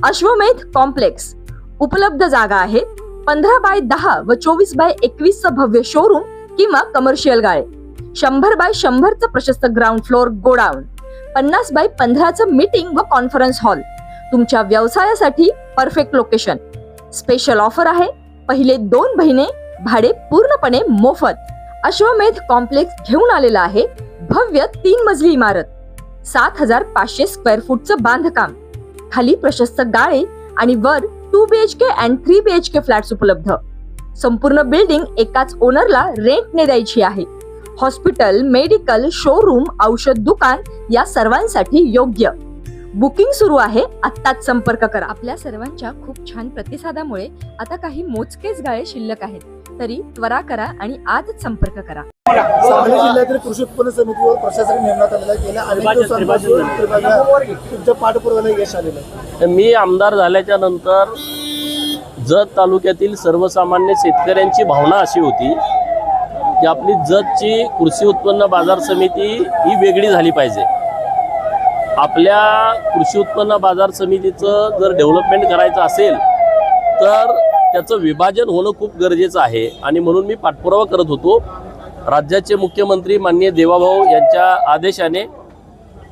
अश्वमेध कॉम्प्लेक्स उपलब्ध जागा आहे 15x10 व 24x21 भव्य शोरूम किंवा कमर्शियल गाळे, 100x100 प्रशस्त ground floor godown, 50x15 meeting व कॉन्फरन्स हॉल. तुमच्या व्यवसायासाठी परफेक्ट लोकेशन. स्पेशल ऑफर आहे, पहिले 2 महिने भाडे पूर्णपणे मोफत. अश्वमेध कॉम्प्लेक्स घेऊन आलेला आहे भव्य 3 मजली इमारत, 7500 स्क्वेअर फूटचं बांधकाम, खाली प्रशस्त गाळे आणि वर 2 BHK अँड 3 BHK फ्लॅट्स उपलब्ध. संपूर्ण बिल्डिंग एकाच ओनरला रेंटने द्यायची आहे. हॉस्पिटल, मेडिकल, शोरूम, औषध दुकान या सर्वांसाठी योग्य. बुकिंग सुरू आहे, आत्ताच संपर्क करा. आपल्या सर्वांच्या खूप छान प्रतिसादामुळे आता काही मोजकेच गाळे शिल्लक आहेत, तरी त्वरा करा आणि आजच संपर्क करा. सांगली जिल्ह्यातील कृषी उत्पन्न समितीवर प्रशासक नेमण्यात आलेला आहे. गेल्या अनेक दिवसांपासून तुमच्या पाठपुराव्याला यश आलेलं आहे. मी आमदार झाल्याच्या नंतर जत तालुक्यातील सर्वसामान्य शेतकऱ्यांची भावना अशी होती की आपली जतची कृषी उत्पन्न बाजार समिती ही वेगळी झाली पाहिजे. आपल्या कृषी उत्पन्न बाजार समितीचं जर डेव्हलपमेंट करायचं असेल तर त्याचं विभाजन होणं खूप गरजेचं आहे आणि म्हणून मी पाठपुरावा करत होतो. राज्याचे मुख्यमंत्री माननीय देवाभाऊ यांच्या आदेशाने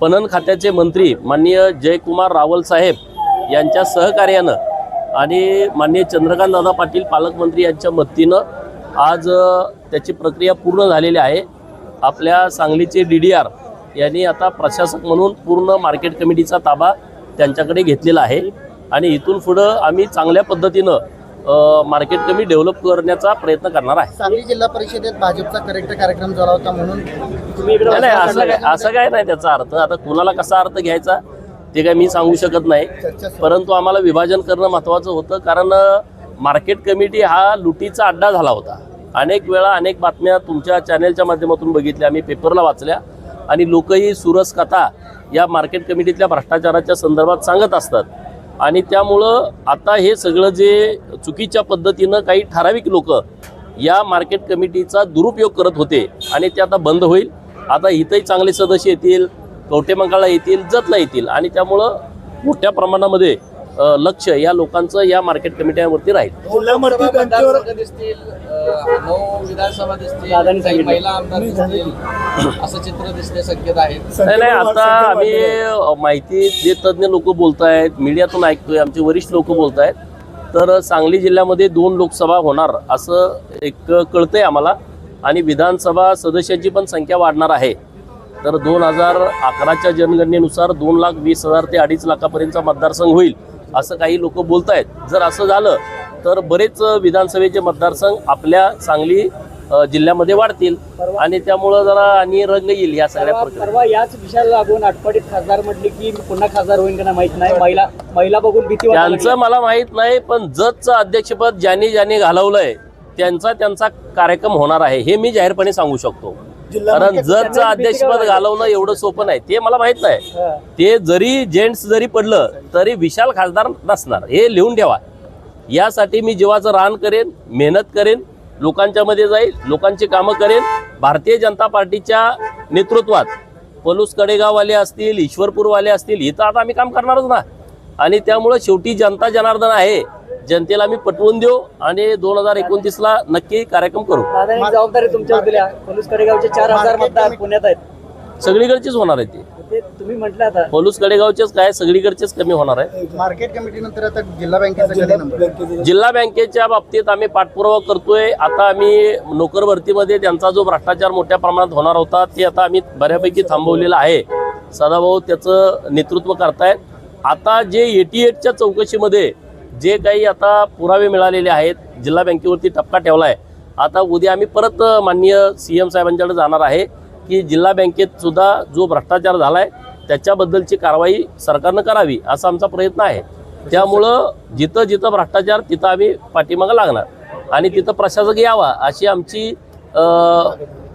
पणन खात्याचे मंत्री माननीय जयकुमार रावल साहेब यांच्या सहकार्यानं आणि माननीय चंद्रकांत दादा पाटील पालकमंत्री यांच्या मदतीनं आज त्याची प्रक्रिया पूर्ण झालेली आहे. आपल्या सांगलीचे DDR यांनी आता प्रशासक म्हणून पूर्ण मार्केट कमिटीचा ताबा त्यांच्याकडे घेतलेला आहे आणि इथून पुढं आम्ही चांगल्या पद्धतीनं मार्केट कमिटी डेव्हलप करण्याचा प्रयत्न करणार आहे. सांगली जिल्हा परिषदेत भाजपचा करेक्ट कार्यक्रम झाला होता म्हणून नाही, असं काय नाही त्याचा अर्थ. आता कुणाला कसा अर्थ घ्यायचा ते काय मी सांगू शकत नाही, परंतु आम्हाला विभाजन करणं महत्त्वाचं होतं. कारण मार्केट कमिटी हा लुटीचा अड्डा झाला होता. अनेक वेळा अनेक बातम्या तुमच्या चॅनेलच्या माध्यमातून बघितल्या, आम्ही पेपरला वाचल्या आणि लोकही सुरस कथा या मार्केट कमिटीतल्या भ्रष्टाचाराच्या संदर्भात सांगत असतात आणि त्यामुळं आता हे सगळं जे चुकीच्या पद्धतीनं काही ठराविक लोक या मार्केट कमिटीचा दुरुपयोग करत होते आणि ते आता बंद होईल. आता इथंही चांगले सदस्य येतील, कवटेमंकाळला येतील, जतला येतील आणि त्यामुळं मोठ्या प्रमाणामध्ये लक्ष या लोकांचं या मार्केट कमिट्यांवरती राहील. विधानसभा दिसतील, महिला आमदार दिसतील असं चित्र दिसणे संकेत आहेत. नाही, आता आम्ही माहिती जे तज्ज्ञ लोक बोलत आहेत, मीडियातून ऐकतोय, आमचे वरिष्ठ लोक बोलत आहेत, तर सांगली जिल्ह्यामध्ये 2 लोकसभा होणार असं एक कळतंय आम्हाला आणि विधानसभा सदस्यांची पण संख्या वाढणार आहे. तर 2011च्या जनगणनेनुसार 2,20,000 ते 2.5 लाखापर्यंतचा मतदारसंघ होईल असं काही लोक बोलत आहेत. जर असं झालं तर बरेच विधानसभेचे मतदारसंघ आपल्या सांगली जिल्ह्यामध्ये वाढतील आणि त्यामुळं जरा आणि रंग येईल या सगळ्या प्रकारे. परवा याच विषयाला लागून आटपाडीत खासदार म्हटले की पुन्हा खासदार होईल का माहित नाही. महिला बघून भीती त्यांचं मला माहित नाही, पण जतचं अध्यक्षपद ज्यांनी घालवलंय त्यांचा कार्यक्रम होणार आहे हे मी जाहीरपणे सांगू शकतो. कारण जतचं अध्यक्षपद घालवणं एवढं सोपं नाही, ते मला माहित नाही. ते जरी जेंट्स जरी पडलं तरी विशाल खासदार नसणार हे लिहून ठेवा. यासाठी मी जीवाचं रान करेन, मेहनत करेन, लोकांच्या मध्ये जाईल, लोकांची कामं करेन. भारतीय जनता पार्टीच्या नेतृत्वात पलूस कडेगाववाले असतील, ईश्वरपूरवाले असतील, इथं आता आम्ही काम करणारच ना आणि त्यामुळं शेवटी जनता जनार्दन आहे. जनतेला आम्ही पटवून देऊ आणि 2029ला नक्की कार्यक्रम करू. जबाबदारी तुमच्यावर दिल्या. पलूस कडेगावचे 4000 मतदार पुण्यात आहेत, सगळीकडचीच होणार आहे ते तुम्ही म्हटलं. आता पलूस कडेगावचेच काय सगळीकडचेच कमी होणार आहे. मार्केट कमिटी नंतर आता जिल्हा बँकेचा जिल्हा बँकेच्या बाबतीत आम्ही पाठपुरावा करतोय. आता आम्ही नोकर भरतीमध्ये त्यांचा जो भ्रष्टाचार मोठ्या प्रमाणात होणार होता ते आता आम्ही बऱ्यापैकी थांबवलेला आहे. सदाभाऊ त्याचं नेतृत्व करतायत. आता जे 88च्या चौकशीमध्ये जे काही आता पुरावे मिळालेले आहेत, जिल्हा बँकेवरती टप्पा ठेवला आहे. आता उद्या आम्ही परत माननीय CM साहेबांच्याकडे जाणार आहे की जिल्हा बँकेत सुद्धा जो भ्रष्टाचार झाला आहे त्याच्याबद्दलची कारवाई सरकारनं करावी असा आमचा प्रयत्न आहे. त्यामुळं जिथं जिथं भ्रष्टाचार तिथं आम्ही पाठीमागं लागणार आणि तिथं प्रशासक यावा अशी आमची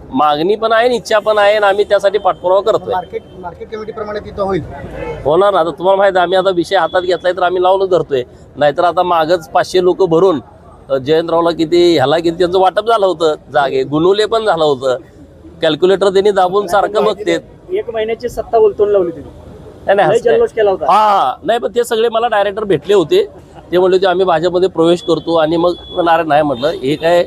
मागणी पण आहे, इच्छा पण आहे आणि आम्ही त्यासाठी पाठपुरावा करतोय. मार्केट कमिटी प्रमाणे तिथं होईल होणार ना. आता तुम्हाला माहिती आहे आम्ही आता विषय हातात घेतलाय तर आम्ही लावून धरतोय. नाहीतर आता मागच 500 लोक भरून जयंतरावला किती त्यांचं वाटप झालं होतं, जागे गुणवले पण झालं होतं. कॅल्क्युलेटर त्यांनी दाबून सारखं बघते. 1 महिन्याची सत्ता उलटून लावली तुम्ही. नाही जल्लोष केला होता. हा नाही, पण ते सगळे मला डायरेक्टर भेटले होते. ते म्हणले होते आम्ही भाजपमध्ये प्रवेश करतो, आणि मग नाही म्हटलं हे काय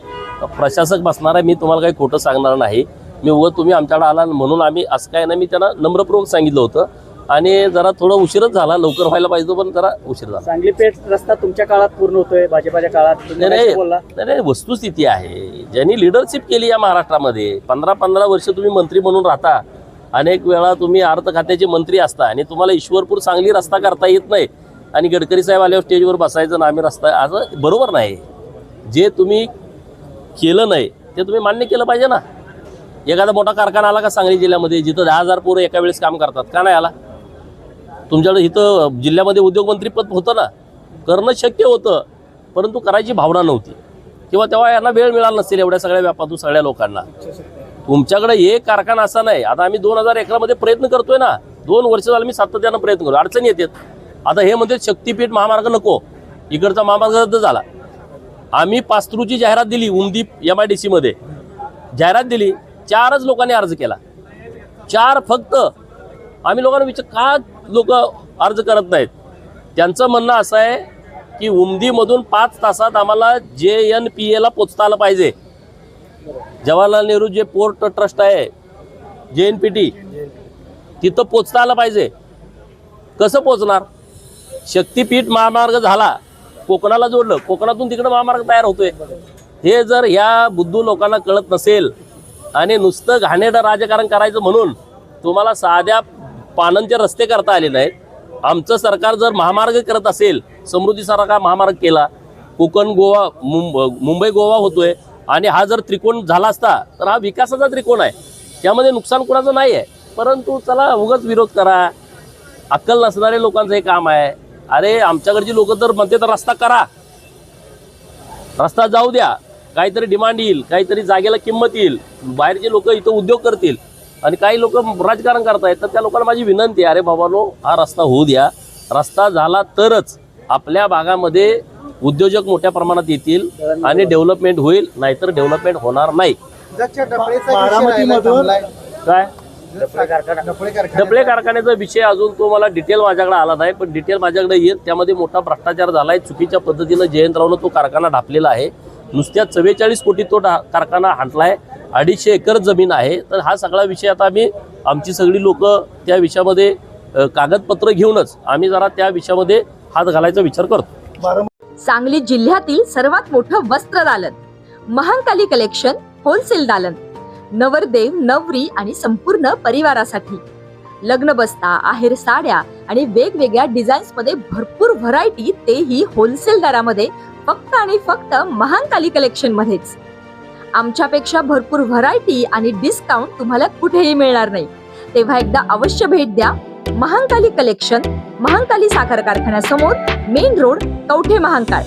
प्रशासक बसणार आहे, मी तुम्हाला काही खोटं सांगणार नाही. मी उगाच तुम्ही आमच्याकडे आला म्हणून आम्ही असं काय नाही, मी त्यांना नम्रपूर्वक सांगितलं होतं. आणि जरा थोडा उशीरच झाला, लवकर व्हायला पाहिजे पण जरा उशीर झाला. सांगली पेठ रस्ता तुमच्या काळात पूर्ण होतोय, भाजपाच्या काळात नाही, वस्तुस्थिती आहे. ज्यांनी लिडरशिप केली या महाराष्ट्रामध्ये 15-15 वर्ष तुम्ही मंत्री म्हणून राहता, अनेक वेळा तुम्ही अर्थ खात्याचे मंत्री असता, आणि तुम्हाला ईश्वरपूर सांगली रस्ता करता येत नाही, आणि गडकरी साहेब आल्यावर स्टेजवर बसायचं ना आम्ही रस्ता, असं बरोबर नाही. जे तुम्ही केलं नाही ते तुम्ही मान्य केलं पाहिजे ना. एखादा मोठा कारखाना आला का सांगली जिल्ह्यामध्ये, जिथं 10,000 पोरं एका वेळेस काम करतात, का नाही आला? तुमच्याकडे इथं जिल्ह्यामध्ये उद्योगमंत्री पद होतं ना, करणं शक्य होतं, परंतु करायची भावना नव्हती, किंवा तेव्हा यांना वेळ मिळाला नसेल एवढ्या सगळ्या व्यापातून सगळ्या लोकांना. तुमच्याकडे एक कारखाना असा नाही. आता आम्ही 2000 एकरामध्ये प्रयत्न करतोय ना, 2 वर्ष झालं मी सातत्यानं प्रयत्न करतो, अडचणी येतात. आता हे म्हणते शक्तीपीठ महामार्ग नको, इकडचा महामार्ग रद्द झाला. आम्ही पास्तरूची जाहिरात दिली, उमदीप MIDC मध्ये जाहिरात दिली, 4च लोकांनी अर्ज केला, 4 फक्त. आम्ही लोकांना विचार का लोक अर्ज करत नाहीत. त्यांचं म्हणणं असं आहे की उमदीमधून 5 तासात आम्हाला JNPA ला पोचता आलं पाहिजे. जवाहरलाल नेहरू जे पोर्ट ट्रस्ट आहे JNPT, तिथं पोचता आलं पाहिजे. कसं पोचणार? शक्तीपीठ महामार्ग झाला, कोकणाला जोडलं, कोकणातून तिकडं महामार्ग तयार होतोय. हे जर ह्या बुद्धू लोकांना कळत नसेल, आणि नुसतं घाणेरडं राजकारण करायचं म्हणून तुम्हाला साध्या पानांचे रस्ते करता आले नाहीत. आमचं सरकार जर महामार्ग करत असेल, समृद्धीसारखा महामार्ग केला, कोकण गोवा मुंबई गोवा होतोय, आणि हा जर त्रिकोण झाला असता तर हा विकासाचा त्रिकोण आहे, त्यामध्ये नुकसान कुणाचं नाही आहे. परंतु चला उगाच विरोध करा, अक्कल नसणारे लोकांचं हे काम आहे. अरे आमच्याकडची लोक तर म्हणते तर रस्ता करा, रस्ता जाऊ द्या, काहीतरी डिमांड येईल, काहीतरी जागेला किंमत येईल, बाहेरचे लोक इथं उद्योग करतील, आणि काही लोक राजकारण करतायत. तर त्या लोकांना माझी विनंती आहे, अरे बाबांनो हा रस्ता होऊ द्या. रस्ता झाला तरच आपल्या भागामध्ये उद्योजक मोठ्या प्रमाणात येतील आणि डेव्हलपमेंट होईल, नाहीतर डेव्हलपमेंट होणार नाही. काय डबळे कारखान्याचा विषय अजून तो मला डिटेल माझ्याकडे आला नाही, पण डिटेल माझ्याकडे येईल. त्यामध्ये मोठा भ्रष्टाचार झाला आहे, चुकीच्या पद्धतीनं जयंतरावनं तो कारखाना ढापलेला आहे. नुसत्या 44 कोटी तो कारखाना हाणला आहे, 250 एकर जमीन आहे. तर हा सगळा विषय आता आमची सगळी लोक त्या विषयामध्ये कागदपत्र घेऊनच आम्ही जरा त्या विषयामध्ये हात घालायचा विचार करतो. सांगली जिल्ह्यातील सर्वात मोठं वस्त्र दालन, महांकाली कलेक्शन होलसेल दालन, नवरदेव नवरी आणि संपूर्ण परिवारासाठी लग्न बस्ता, आहेर साड्या आणि वेगवेगळ्या डिझाईन्स मध्ये भरपूर व्हरायटी, तेही होलसेल दरामध्ये, फक्त आणि फक्त महांकाली कलेक्शन मध्येच. आमच्यापेक्षा भरपूर व्हरायटी आणि डिस्काउंट तुम्हाला कुठेही मिळणार नाही. तेव्हा एकदा अवश्य भेट द्या. महांकाली कलेक्शन, महांकाली साखर कारखान्यासमोर, मेन रोड, कवठे महांकाळ.